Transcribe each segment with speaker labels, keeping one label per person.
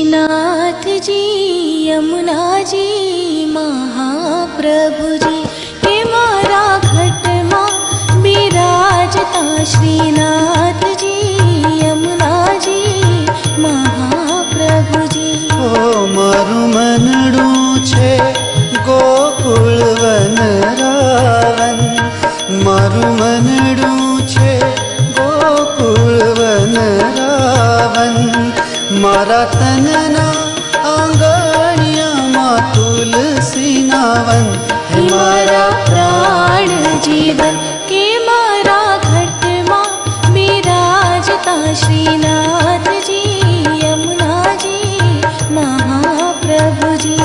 Speaker 1: नाथ जी यमुना जी महाप्रभु जी हे मारा घट मां बिराजता श्रीनाथ जी यमुना जी महाप्रभु जी।
Speaker 2: ओ मारू मनडू छे गोकुल वन रावन, मारू मनडू छे गोकुल वन रावन, मारा तनना आंगणिया मां तुलसी नावन।
Speaker 1: हे मारा प्राण जीवन के मारा घट मां बिराजता श्रीनाथ जी यमुना जी महाप्रभु जी।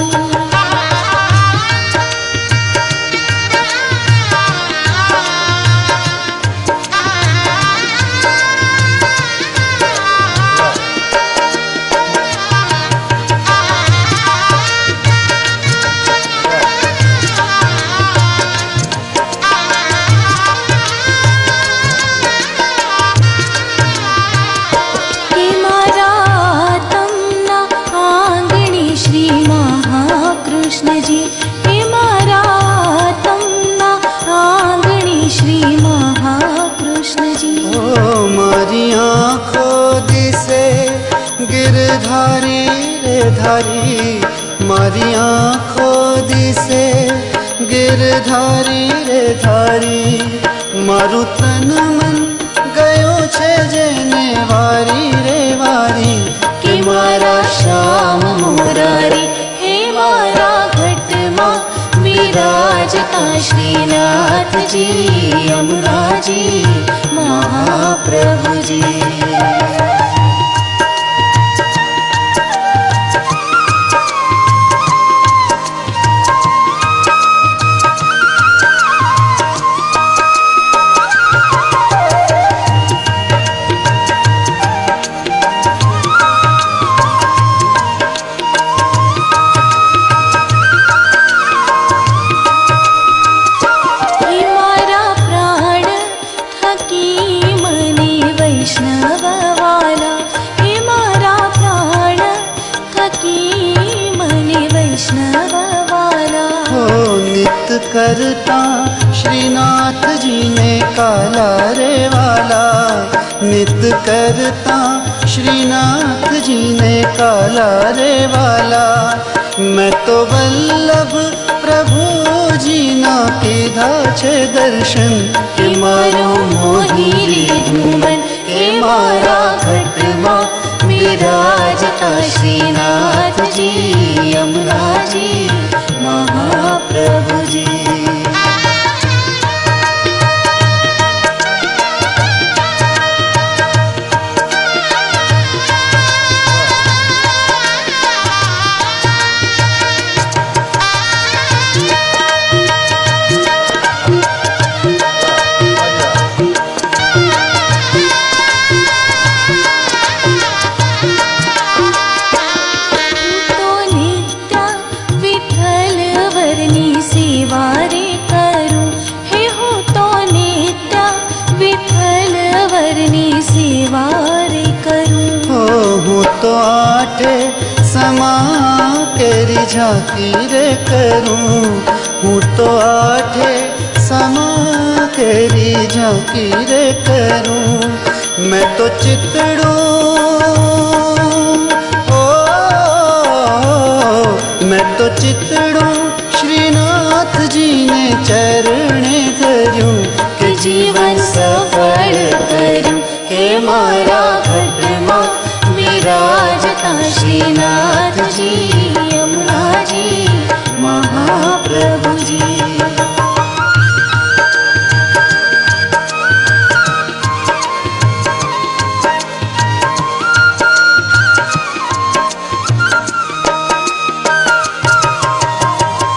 Speaker 2: गिरधारी रे धारी, मारी आँखों दिसे गिरधारी रे धारी, मारू तन मन गयो छे जेने वारी रे वारी।
Speaker 1: कि मारा श्याम मुरारी हे मारा घट मां बिराजता श्रीनाथ जी यमुना जी महाप्रभु जी।
Speaker 2: करता श्रीनाथ जी ने काला रे वाला, नित करता श्रीनाथ जी ने काला रे वाला। मैं तो वल्लभ प्रभु जी ना कीधा छे दर्शन,
Speaker 1: हे मारो मोही लीधुं मन हे मारा घट मां बिराजता श्रीनाथ जी यमुना जी महाप्रभु जी।
Speaker 2: तो आठे समा केरी झांकी रे करूं, हूँ तो आठे समा केरी झांकी रे करूं। मैं तो चितड़ू मैं तो चितड़ू श्रीनाथ जी ने चरणे धर्यूं,
Speaker 1: के जीवन सफल करूं हे मां